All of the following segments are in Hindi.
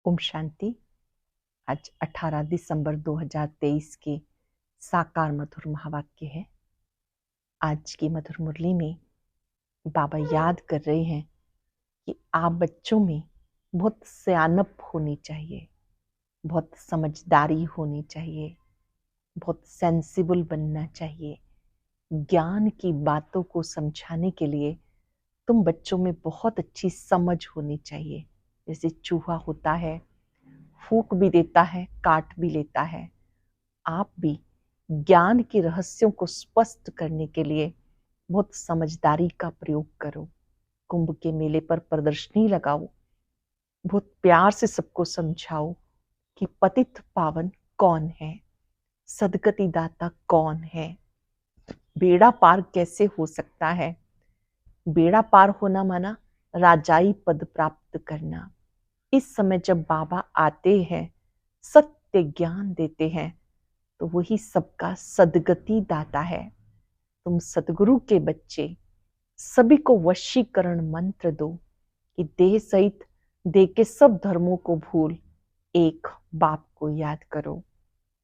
ओम शांति। आज 18 दिसंबर 2023 के साकार मधुर महावाक्य है। आज की मधुर मुरली में बाबा याद कर रहे हैं कि आप बच्चों में बहुत सयानप होनी चाहिए, बहुत समझदारी होनी चाहिए, बहुत सेंसिबल बनना चाहिए। ज्ञान की बातों को समझाने के लिए तुम बच्चों में बहुत अच्छी समझ होनी चाहिए। जैसे चूहा होता है, फूंक भी देता है, काट भी लेता है। आप भी ज्ञान के रहस्यों को स्पष्ट करने के लिए बहुत समझदारी का प्रयोग करो। कुंभ के मेले पर प्रदर्शनी लगाओ, बहुत प्यार से सबको समझाओ कि पतित पावन कौन है, सदगति दाता कौन है, बेड़ा पार कैसे हो सकता है। बेड़ा पार होना माना राजाई पद प्राप्त करना। इस समय जब बाबा आते हैं, सत्य ज्ञान देते हैं, तो वही सबका सदगति दाता है। तुम सदगुरु के बच्चे, सभी को वशीकरण मंत्र दो कि देह सहित देह के सब धर्मों को भूल एक बाप को याद करो।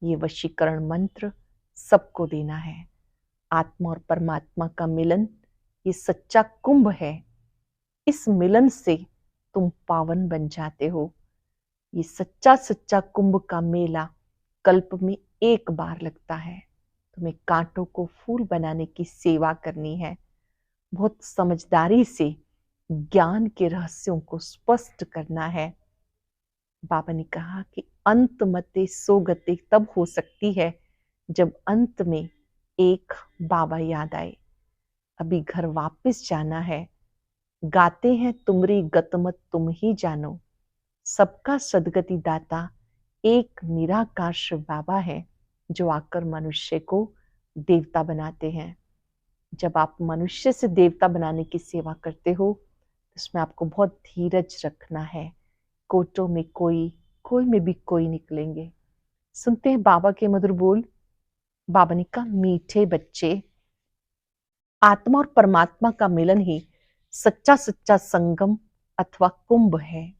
ये वशीकरण मंत्र सबको देना है। आत्मा और परमात्मा का मिलन ये सच्चा कुंभ है। इस मिलन से तुम पावन बन जाते हो। ये सच्चा कुंभ का मेला कल्प में एक बार लगता है। तुम्हें कांटों को फूल बनाने की सेवा करनी है। बहुत समझदारी से ज्ञान के रहस्यों को स्पष्ट करना है। बाबा ने कहा कि अंत मते सो गते तब हो सकती है जब अंत में एक बाबा याद आए। अभी घर वापस जाना है। गाते हैं तुमरी गतमत तुम ही जानो। सबका सदगति दाता एक निराकार शिव बाबा है जो आकर मनुष्य को देवता बनाते हैं। जब आप मनुष्य से देवता बनाने की सेवा करते हो, इसमें आपको बहुत धीरज रखना है। कोटों में कोई में भी कोई निकलेंगे। सुनते हैं बाबा के मधुर बोल। बाबा ने कहा, मीठे बच्चे, आत्मा और परमात्मा का मिलन ही सच्चा संगम अथवा कुंभ है।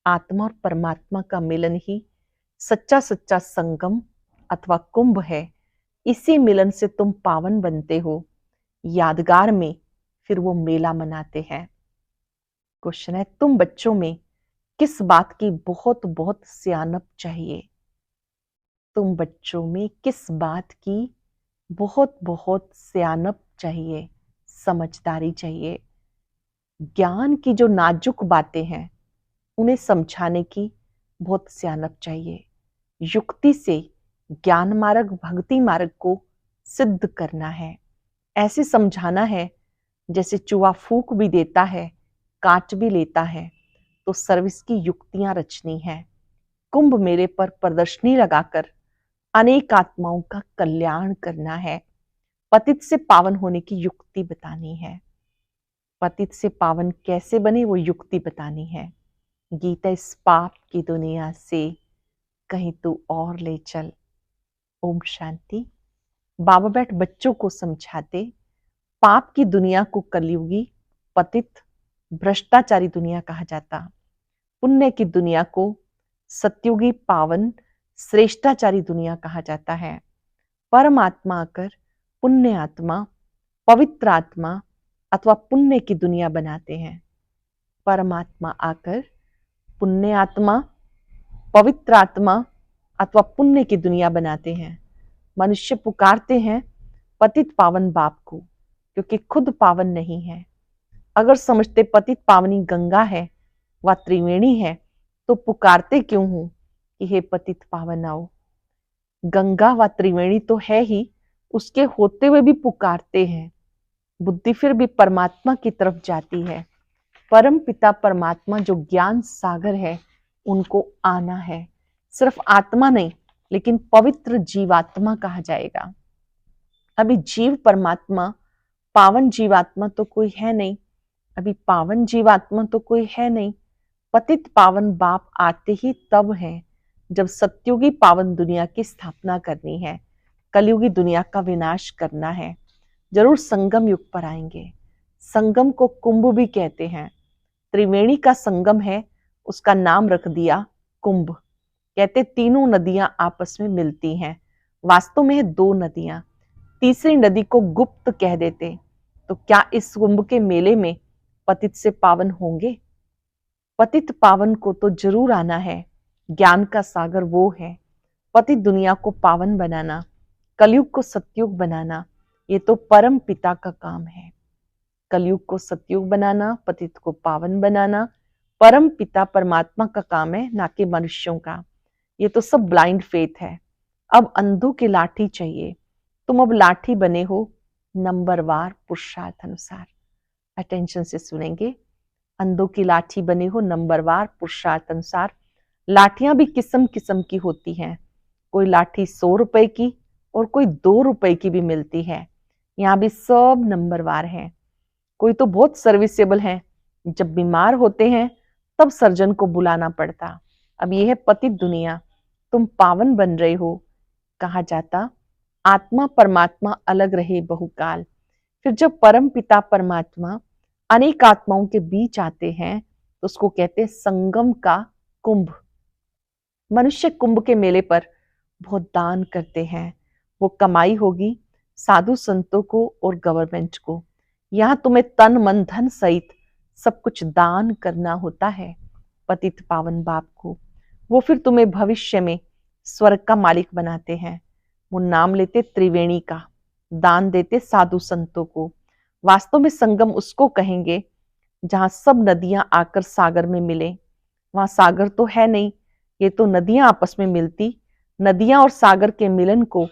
आत्मा और परमात्मा का मिलन ही सच्चा संगम अथवा कुंभ है। इसी मिलन से तुम पावन बनते हो। यादगार में फिर वो मेला मनाते हैं। क्वेश्चन है, तुम बच्चों में किस बात की बहुत बहुत सियानप चाहिए? तुम बच्चों में किस बात की बहुत बहुत सियानप चाहिए, समझदारी चाहिए? ज्ञान की जो नाजुक बातें हैं उन्हें समझाने की बहुत सियानप चाहिए। युक्ति से ज्ञान मार्ग भक्ति मार्ग को सिद्ध करना है। ऐसे समझाना है जैसे चूहा फूंक भी देता है, काट भी लेता है। तो सर्विस की युक्तियां रचनी है। कुंभ मेले पर प्रदर्शनी लगाकर अनेक आत्माओं का कल्याण करना है। पतित से पावन होने की युक्ति बतानी है। पतित से पावन कैसे बने वो युक्ति बतानी है। गीता इस पाप की दुनिया से कहीं तू और ले चल। ओम शांति। बाबा बैठ बच्चों को समझाते, पाप की दुनिया को कलयुगी पतित भ्रष्टाचारी दुनिया कहा जाता, पुण्य की दुनिया को सत्युगी पावन श्रेष्ठाचारी दुनिया कहा जाता है। परमात्मा आकर पुण्य आत्मा, पवित्र आत्मा अथवा पुण्य की दुनिया बनाते हैं। परमात्मा आकर पुण्य आत्मा, पवित्र आत्मा अथवा पुण्य की दुनिया बनाते हैं। मनुष्य पुकारते हैं पतित पावन बाप को, क्योंकि खुद पावन नहीं है। अगर समझते पतित पावनी गंगा है व त्रिवेणी है, तो पुकारते क्यों हूं कि हे पतित पावन आओ? गंगा व त्रिवेणी तो है ही, उसके होते हुए भी पुकारते हैं। बुद्धि फिर भी परमात्मा की तरफ जाती है। परम पिता परमात्मा जो ज्ञान सागर है, उनको आना है। सिर्फ आत्मा नहीं, लेकिन पवित्र जीवात्मा कहा जाएगा। अभी जीव परमात्मा, पावन जीवात्मा तो कोई है नहीं। अभी पावन जीवात्मा तो कोई है नहीं। पतित पावन बाप आते ही तब है जब सत्युगी पावन दुनिया की स्थापना करनी है। कलयुगी दुनिया का विनाश करना है। जरूर संगम युग पर आएंगे। संगम को कुंभ भी कहते हैं। त्रिवेणी का संगम है, उसका नाम रख दिया कुंभ। कहते तीनों नदियां आपस में मिलती हैं, वास्तव में है दो नदियां। तीसरी नदी को गुप्त कह देते। तो क्या इस कुंभ के मेले में पतित से पावन होंगे? पतित पावन को तो जरूर आना है। ज्ञान का सागर वो है। पतित दुनिया को पावन बनाना, कलयुग को सतयुग बनाना, ये तो परम पिता का काम है। कलयुग को सतयुग बनाना, पतित को पावन बनाना परम पिता परमात्मा का काम है, ना कि मनुष्यों का। ये तो सब ब्लाइंड फेथ है। अब अंधों की लाठी चाहिए। तुम अब लाठी बने हो नंबरवार पुरुषार्थ अनुसार। अटेंशन से सुनेंगे। अंधों की लाठी बने हो नंबरवार पुरुषार्थ अनुसार। लाठियां भी किस्म किस्म की होती हैं। कोई लाठी 100 रुपए की और कोई 2 रुपए की भी मिलती है। यहाँ भी सब नंबरवार है। कोई तो बहुत सर्विसेबल है, जब बीमार होते हैं तब सर्जन को बुलाना पड़ता। अब ये है पतित दुनिया। तुम पावन बन रहे हो। कहा जाता आत्मा परमात्मा अलग रहे बहुकाल। फिर जब परम पिता परमात्मा अनेक आत्माओं के बीच आते हैं तो उसको कहते हैं संगम का कुंभ। मनुष्य कुंभ के मेले पर बहुत दान करते हैं। वो कमाई होगी साधु संतों को और गवर्नमेंट को। यहाँ तुम्हें तन मन धन सहित सब कुछ दान करना होता है पतित पावन बाप को। वो फिर तुम्हें भविष्य में स्वर्ग का मालिक बनाते हैं। वो नाम लेते त्रिवेणी का, दान देते साधु संतों को। वास्तव में संगम उसको कहेंगे जहां सब नदियां आकर सागर में मिले। वहां सागर तो है नहीं, ये तो नदियां आपस में मिलती। नदियां और सागर के मिलन को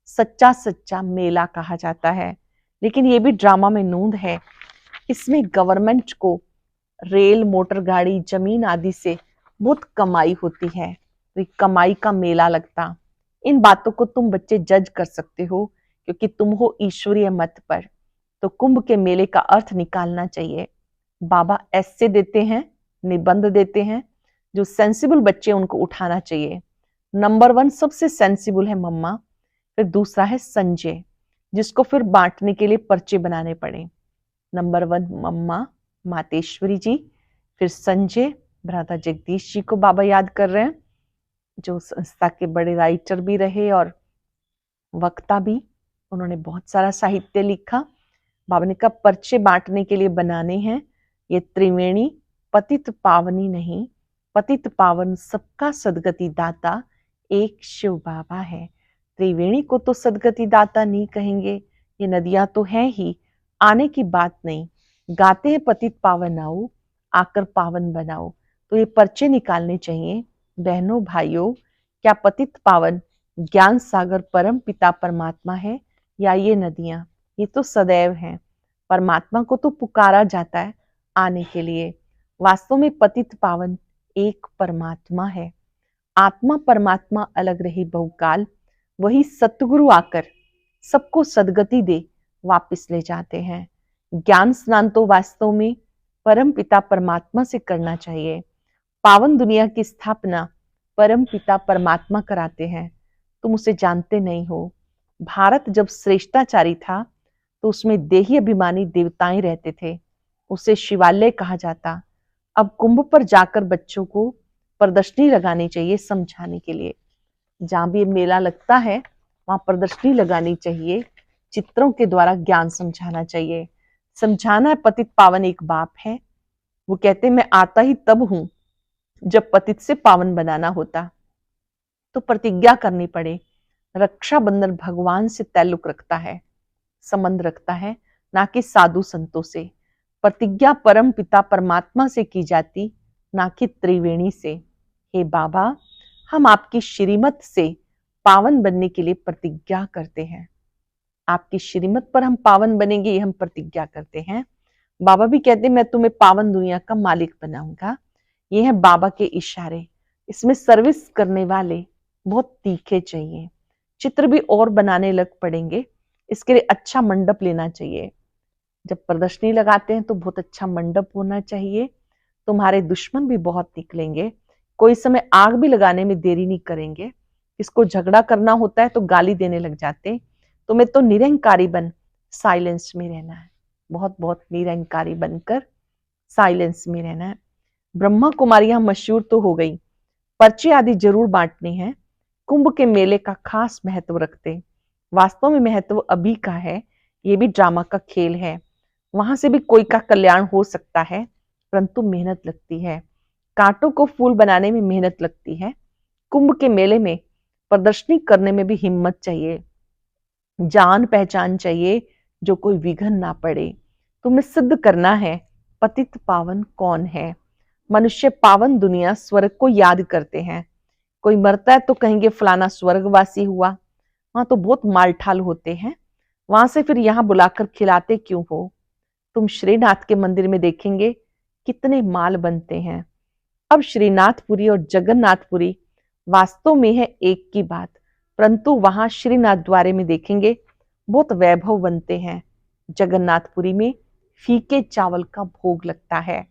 सच्चा सच्चा मेला कहा जाता है। लेकिन ये भी ड्रामा में नूंद है। इसमें गवर्नमेंट को रेल, मोटर गाड़ी, जमीन आदि से बहुत कमाई होती है, तो कमाई का मेला लगता। इन बातों को तुम बच्चे जज कर सकते हो, क्योंकि तुम हो ईश्वरीय मत पर। तो कुंभ के मेले का अर्थ निकालना चाहिए। बाबा ऐसे देते हैं, निबंध देते हैं, जो सेंसिबल बच्चे उनको उठाना चाहिए। नंबर 1 सबसे सेंसिबल है मम्मा, फिर दूसरा है संजय, जिसको फिर बांटने के लिए पर्चे बनाने पड़े। नंबर 1 मम्मा मातेश्वरी जी, फिर संजय, भ्राता जगदीश जी को बाबा याद कर रहे हैं, जो संस्था के बड़े राइटर भी रहे और वक्ता भी। उन्होंने बहुत सारा साहित्य लिखा। बाबा ने कहा पर्चे बांटने के लिए बनाने हैं। ये त्रिवेणी पतित पावनी नहीं, पतित पावन सबका सदगति दाता एक शिव बाबा है। त्रिवेणी को तो सदगति दाता नहीं कहेंगे, ये नदियां तो हैं ही, आने की बात नहीं। गाते हैं पतित पावन आओ, आकर पावन बनाओ। तो ये पर्चे निकालने चाहिए। बहनों भाइयों, क्या पतित पावन ज्ञान सागर परम पिता परमात्मा है या ये नदियां? ये तो सदैव हैं। परमात्मा को तो पुकारा जाता है आने के लिए। वास्तव में पतित पावन एक परमात्मा है। आत्मा परमात्मा अलग रही बहुकाल। वही सतगुरु आकर सबको सदगति दे वापस ले जाते हैं। ज्ञान स्नान तो वास्तव में परम पिता परमात्मा से करना चाहिए। पावन दुनिया की स्थापना परम पिता परमात्मा कराते हैं। तुम उसे जानते नहीं हो। भारत जब श्रेष्ठाचारी था तो उसमें देही अभिमानी देवताएं रहते थे, उसे शिवालय कहा जाता। अब कुंभ पर जाकर बच्चों को प्रदर्शनी लगानी चाहिए समझाने के लिए। जहां भी मेला लगता है वहां प्रदर्शनी लगानी चाहिए, चित्रों के द्वारा ज्ञान समझाना चाहिए। समझाना है पतित पावन एक बाप है। वो कहते मैं आता ही तब हूं जब पतित से पावन बनाना होता। तो प्रतिज्ञा करनी पड़े। रक्षाबंधन भगवान से ताल्लुक रखता है, संबंध रखता है, ना कि साधु संतों से। प्रतिज्ञा परम पिता परमात्मा से की जाती, ना कि त्रिवेणी से। हे बाबा, हम आपकी श्रीमत से पावन बनने के लिए प्रतिज्ञा करते हैं। आपकी श्रीमत पर हम पावन बनेंगे, ये हम प्रतिज्ञा करते हैं। बाबा भी कहते हैं मैं तुम्हें पावन दुनिया का मालिक बनाऊंगा। ये है बाबा के इशारे। इसमें सर्विस करने वाले बहुत तीखे चाहिए। चित्र भी और बनाने लग पड़ेंगे। इसके लिए अच्छा मंडप लेना चाहिए। जब प्रदर्शनी लगाते हैं तो बहुत अच्छा मंडप होना चाहिए। तुम्हारे दुश्मन भी बहुत निकलेंगे। कोई समय आग भी लगाने में देरी नहीं करेंगे। इसको झगड़ा करना होता है तो गाली देने लग जाते। तुम्हें तो निरंकारी बन साइलेंस में रहना है। बहुत बहुत निरंकारी बनकर साइलेंस में रहना है। ब्रह्मा कुमारियां मशहूर तो हो गई, पर्चे आदि जरूर बांटने हैं। कुंभ के मेले का खास महत्व रखते। वास्तव में महत्व अभी का है, ये भी ड्रामा का खेल है। वहां से भी कोई का कल्याण हो सकता है, परंतु मेहनत लगती है। कांटों को फूल बनाने में मेहनत लगती है। कुंभ के मेले में प्रदर्शनी करने में भी हिम्मत चाहिए, जान पहचान चाहिए, जो कोई विघन ना पड़े। तुम्हें सिद्ध करना है पतित पावन कौन है। मनुष्य पावन दुनिया स्वर्ग को याद करते हैं। कोई मरता है तो कहेंगे फलाना स्वर्गवासी हुआ। वहां तो बहुत मालठाल होते हैं, वहां से फिर यहाँ बुलाकर खिलाते क्यों हो। तुम श्रीनाथ के मंदिर में देखेंगे कितने माल बनते हैं। अब श्रीनाथपुरी और जगन्नाथपुरी वास्तव में है एक की बात, परंतु वहां श्रीनाथ द्वारे में देखेंगे बहुत वैभव बनते हैं। जगन्नाथपुरी में फीके चावल का भोग लगता है,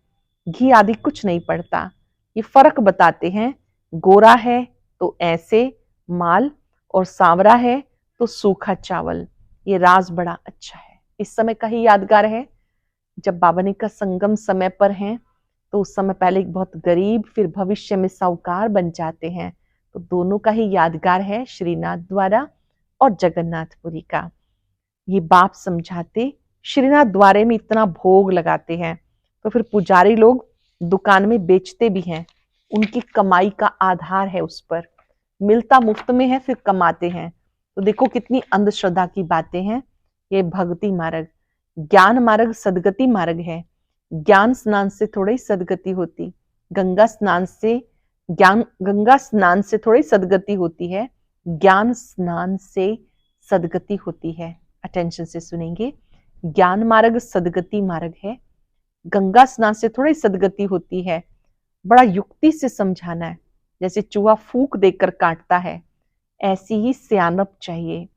घी आदि कुछ नहीं पड़ता। ये फर्क बताते हैं, गोरा है तो ऐसे माल और सांवरा है तो सूखा चावल। ये राज बड़ा अच्छा है। इस समय का ही यादगार है, जब बाबा का संगम समय पर हैं तो उस समय पहले एक बहुत गरीब, फिर भविष्य में साहूकार बन जाते हैं। तो दोनों का ही यादगार है, श्रीनाथ द्वारा और जगन्नाथपुरी का। ये बाप समझाते श्रीनाथ द्वारे में इतना भोग लगाते हैं तो फिर पुजारी लोग दुकान में बेचते भी हैं, उनकी कमाई का आधार है उस पर। मिलता मुफ्त में है फिर कमाते हैं। तो देखो कितनी अंधश्रद्धा की बातें हैं। ये भक्ति मार्ग, ज्ञान मार्ग सदगति मार्ग है। ज्ञान स्नान से थोड़ी सदगति होती, गंगा स्नान से थोड़ी सदगति होती है, ज्ञान स्नान से सदगति होती है। अटेंशन से सुनेंगे, ज्ञान मार्ग सदगति मार्ग है, गंगा स्नान से थोड़ी सदगति होती है। बड़ा युक्ति से समझाना है, जैसे चूहा फूंक देकर काटता है, ऐसी ही सियानप चाहिए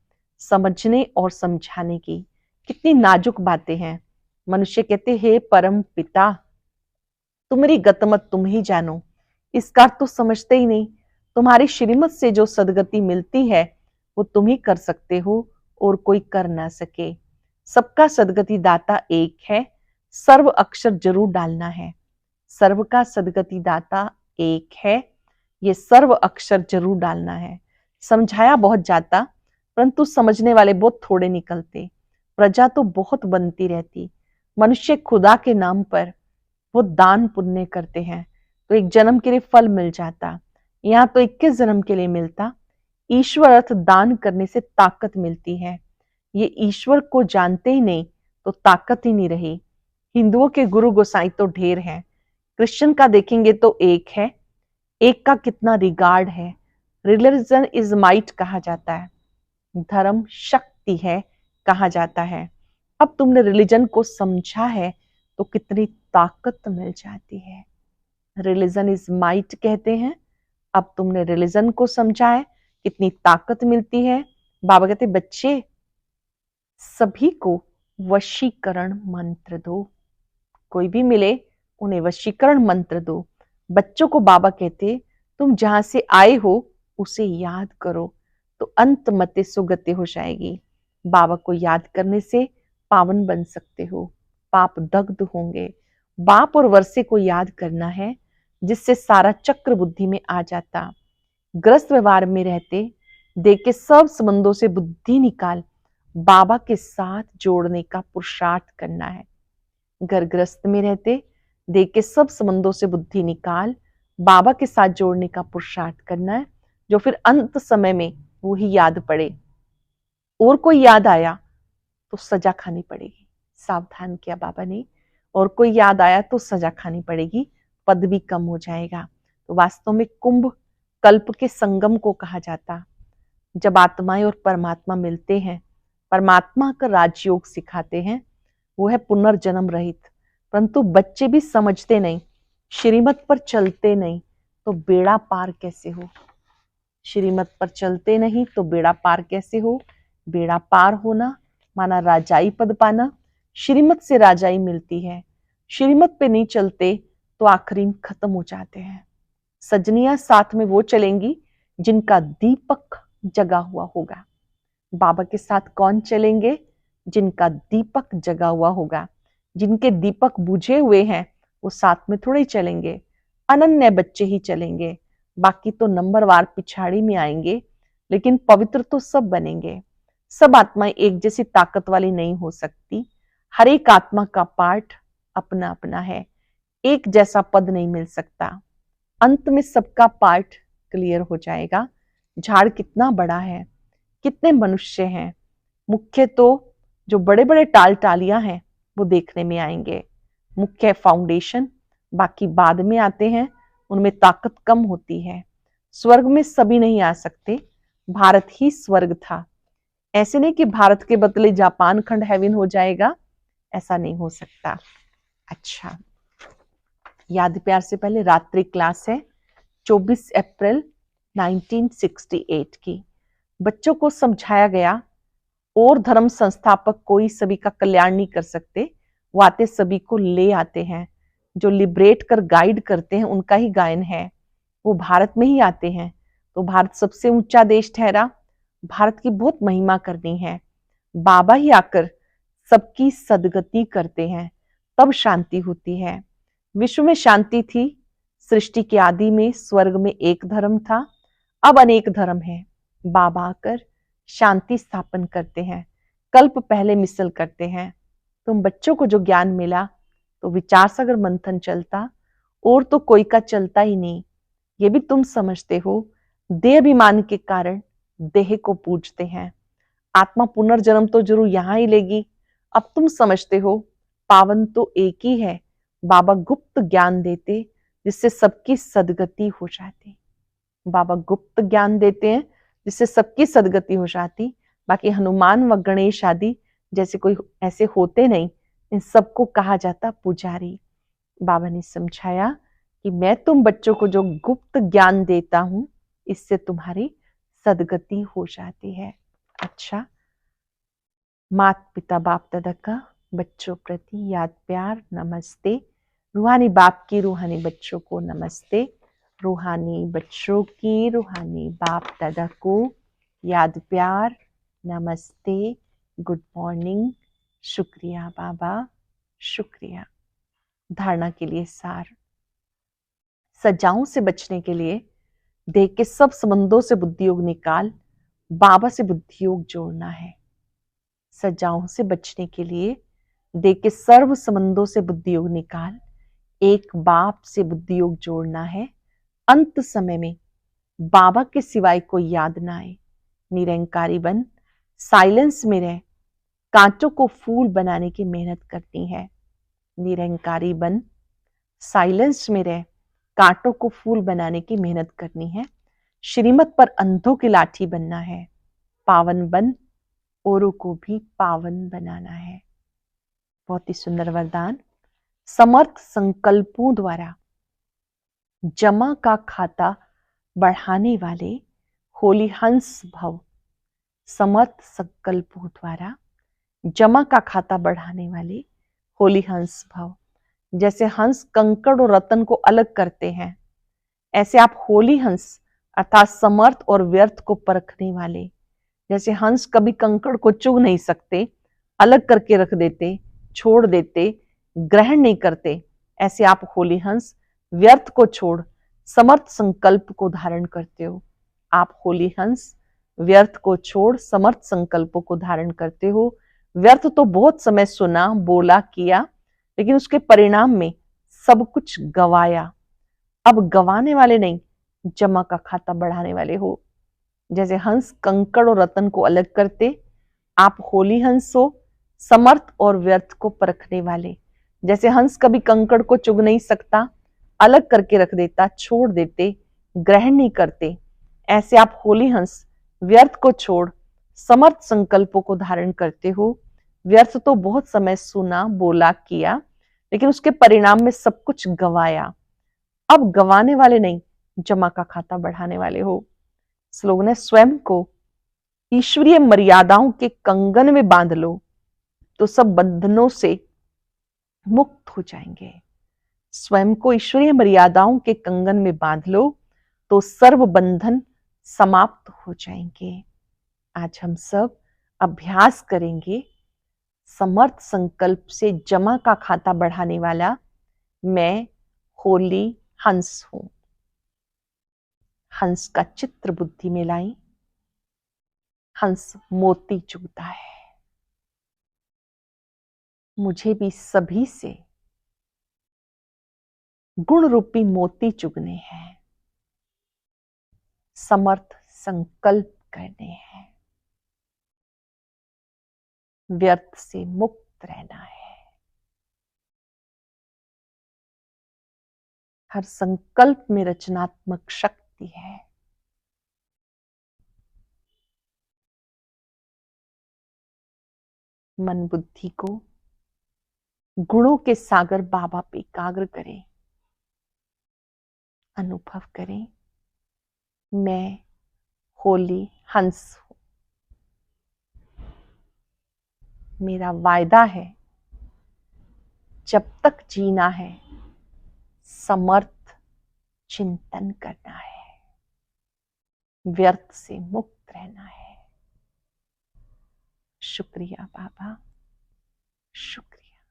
समझने और समझाने की। कितनी नाजुक बातें हैं। मनुष्य कहते हे परम पिता, तुम्हारी गतमत तुम ही जानो। इसका तो समझते ही नहीं। तुम्हारी श्रीमत से जो सदगति मिलती है वो तुम ही कर सकते हो और कोई कर ना सके। सबका सदगति दाता एक है, सर्व अक्षर जरूर डालना है। सर्व का सदगति दाता एक है, ये सर्व अक्षर जरूर डालना है। समझाया बहुत जाता, परंतु समझने वाले बहुत थोड़े निकलते। प्रजा तो बहुत बनती रहती। मनुष्य खुदा के नाम पर वो दान पुण्य करते हैं तो एक जन्म के लिए फल मिल जाता, यहाँ तो 21 जन्म के लिए मिलता। ईश्वर अर्थ दान करने से ताकत मिलती है। ये ईश्वर को जानते ही नहीं तो ताकत ही नहीं रही। हिंदुओं के गुरु गोसाई तो ढेर हैं, क्रिश्चियन का देखेंगे तो एक है। एक का कितना रिगार्ड है। रिलीजन इज माइट कहा जाता है, धर्म शक्ति है कहा जाता है। अब तुमने रिलीजन को समझा है तो कितनी ताकत मिल जाती है। रिलीजन इज माइट कहते हैं, अब तुमने रिलीजन को समझा है कितनी ताकत मिलती है। बाबा कहते बच्चे सभी को वशीकरण मंत्र दो, कोई भी मिले उन्हें वशीकरण मंत्र दो। बच्चों को बाबा कहते तुम जहां से आए हो उसे याद करो तो अंत मते सुगति हो जाएगी। बाबा को याद करने से पावन बन सकते हो, पाप दग्ध होंगे। बाप और वर्षे को याद करना है, जिससे सारा चक्र बुद्धि में आ जाता। ग्रस्त व्यवहार में रहते देख के सब संबंधों से बुद्धि निकाल बाबा के साथ जोड़ने का पुरुषार्थ करना है। घर ग्रस्त में रहते देख के सब संबंधों से बुद्धि निकाल बाबा के साथ जोड़ने का पुरुषार्थ करना है, जो फिर अंत समय में वो ही याद पड़े। और कोई याद आया तो सजा खानी पड़ेगी। सावधान किया बाबा ने, और कोई याद आया तो सजा खानी पड़ेगी, पद भी कम हो जाएगा। तो वास्तव में कुंभ कल्प के संगम को कहा जाता, जब आत्माएं और परमात्मा मिलते हैं। परमात्मा का राजयोग सिखाते हैं, वो है पुनर्जन्म रहित। परंतु बच्चे भी समझते नहीं, श्रीमत पर चलते नहीं तो बेड़ा पार कैसे हो। श्रीमत पर चलते नहीं तो बेड़ा पार कैसे हो। बेड़ा पार होना माना राजाई पद पाना। श्रीमत से राजाई मिलती है, श्रीमत पे नहीं चलते तो आखिरी में खत्म हो जाते हैं। सजनियां साथ में वो चलेंगी जिनका दीपक जगा हुआ होगा। बाबा के साथ कौन चलेंगे? जिनका दीपक जगा हुआ होगा। जिनके दीपक बुझे हुए हैं वो साथ में थोड़े चलेंगे, अनन्य बच्चे ही चलेंगे। बाकी तो नंबरवार पिछाड़ी में आएंगे, लेकिन पवित्र तो सब बनेंगे। सब आत्माएं एक जैसी ताकत वाली नहीं हो सकती। हर एक आत्मा का पार्ट अपना अपना है, एक जैसा पद नहीं मिल सकता। अंत में सबका पार्ट क्लियर हो जाएगा। झाड़ कितना बड़ा है, कितने मनुष्य हैं, मुख्य तो जो बड़े बड़े टाल टालियां हैं वो देखने में आएंगे। मुख्य फाउंडेशन, बाकी बाद में आते हैं, उनमें ताकत कम होती है। स्वर्ग में सभी नहीं आ सकते, भारत ही स्वर्ग था। ऐसे नहीं कि भारत के बदले जापान खंड हेवन हो जाएगा, ऐसा नहीं हो सकता। अच्छा, याद प्यार से पहले रात्रि क्लास है 24 अप्रैल 1968 की। बच्चों को समझाया गया और धर्म संस्थापक कोई सभी का कल्याण नहीं कर सकते, वो आते सभी को ले आते हैं। जो लिबरेट कर गाइड करते हैं उनका ही गायन है, वो भारत में ही आते हैं। तो भारत सबसे ऊंचा देश ठहरा, भारत की बहुत महिमा करनी है। बाबा ही आकर सबकी सदगति करते हैं, तब शांति होती है। विश्व में शांति थी, सृष्टि के आदि में स्वर्ग में एक धर्म था, अब अनेक धर्म है। बाबा आकर शांति स्थापन करते हैं, कल्प पहले मिसल करते हैं। तुम बच्चों को जो ज्ञान मिला तो विचार सागर मंथन चलता, और तो कोई का चलता ही नहीं। ये भी तुम समझते हो, देह अभिमान के कारण देह को पूजते हैं। आत्मा पुनर्जन्म तो जरूर यहां ही लेगी। अब तुम समझते हो पावन तो एक ही है। बाबा गुप्त ज्ञान देते जिससे सबकी सदगति हो जाती। बाबा गुप्त ज्ञान देते हैं जिससे सबकी सदगति हो जाती। बाकी हनुमान व गणेश आदि जैसे कोई ऐसे होते नहीं, इन सबको कहा जाता पुजारी। बाबा ने समझाया कि मैं तुम बच्चों को जो गुप्त ज्ञान देता हूं, इससे तुम्हारी सदगति हो जाती है। अच्छा, माता पिता बाप दादा का बच्चों प्रति याद प्यार नमस्ते। रूहानी बाप की रूहानी बच्चों को नमस्ते। रूहानी बच्चों की रूहानी बाप दादा को याद प्यार नमस्ते, गुड मॉर्निंग, शुक्रिया बाबा, शुक्रिया। धारणा के लिए सार। सजाओं से बचने के लिए देह के सब संबंधों से बुद्धि योग निकाल, बाबा से बुद्धि योग जोड़ना है। सजाओं से बचने के लिए देह के सर्व संबंधों से बुद्धि योग निकाल, एक बाप से बुद्धि योग जोड़ना है। अंत समय में बाबा के सिवाय कोई याद ना आए। निरंकारी बन, साइलेंस में रह, कांटों को फूल बनाने की मेहनत करनी है। निरंकारी बन, साइलेंस में रह, कांटों को फूल बनाने की मेहनत करनी है। श्रीमत पर अंधों की लाठी बनना है। पावन बन, औरों को भी पावन बनाना है। बहुत ही सुंदर वरदान। समर्थ संकल्पों द्वारा जमा का खाता बढ़ाने वाले होली हंस भव। समर्थ संकल्पों द्वारा जमा का खाता बढ़ाने वाले होली हंस भव। जैसे हंस कंकड़ और रतन को अलग करते हैं, ऐसे आप होली हंस अर्थात समर्थ और व्यर्थ को परखने वाले। जैसे हंस कभी कंकड़ को चुग नहीं सकते, अलग करके रख देते, छोड़ देते, ग्रहण नहीं करते, ऐसे आप होली हंस व्यर्थ को छोड़ समर्थ संकल्प को धारण करते हो। आप होली हंस व्यर्थ को छोड़ समर्थ संकल्पों को धारण करते हो। व्यर्थ तो बहुत समय सुना, बोला, किया, लेकिन उसके परिणाम में सब कुछ गवाया। अब गवाने वाले नहीं, जमा का खाता बढ़ाने वाले हो। जैसे हंस कंकड़ और रतन को अलग करते, आप होली हंस हो, समर्थ और व्यर्थ को परखने वाले। जैसे हंस कभी कंकड़ को चुग नहीं सकता, अलग करके रख देता, छोड़ देते, ग्रहण नहीं करते, ऐसे आप होली हंस व्यर्थ को छोड़ समर्थ संकल्पों को धारण करते हो। व्यर्थ तो बहुत समय सुना, बोला, किया, लेकिन उसके परिणाम में सब कुछ गवाया। अब गवाने वाले नहीं, जमा का खाता बढ़ाने वाले हो। स्लोगन है, स्वयं को ईश्वरीय मर्यादाओं के कंगन में बांध लो तो सब बंधनों से मुक्त हो जाएंगे। स्वयं को ईश्वरीय मर्यादाओं के कंगन में बांध लो तो सर्व बंधन समाप्त हो जाएंगे। आज हम सब अभ्यास करेंगे समर्थ संकल्प से जमा का खाता बढ़ाने वाला मैं होली हंस हूं। हंस का चित्र बुद्धि में लाई। हंस मोती चुगता है। मुझे भी सभी से गुण रूपी मोती चुगने हैं, समर्थ संकल्प करने हैं, व्यर्थ से मुक्त रहना है। हर संकल्प में रचनात्मक शक्ति है। मन बुद्धि को गुणों के सागर बाबा पे एकाग्र करें। अनुभव करें, मैं होली हंस हूं। मेरा वायदा है, जब तक जीना है समर्थ चिंतन करना है, व्यर्थ से मुक्त रहना है। शुक्रिया बाबा, शुक्रिया,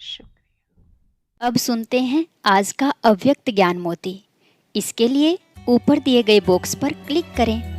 शुक्रिया। अब सुनते हैं आज का अव्यक्त ज्ञान मोती। इसके लिए ऊपर दिए गए बॉक्स पर क्लिक करें।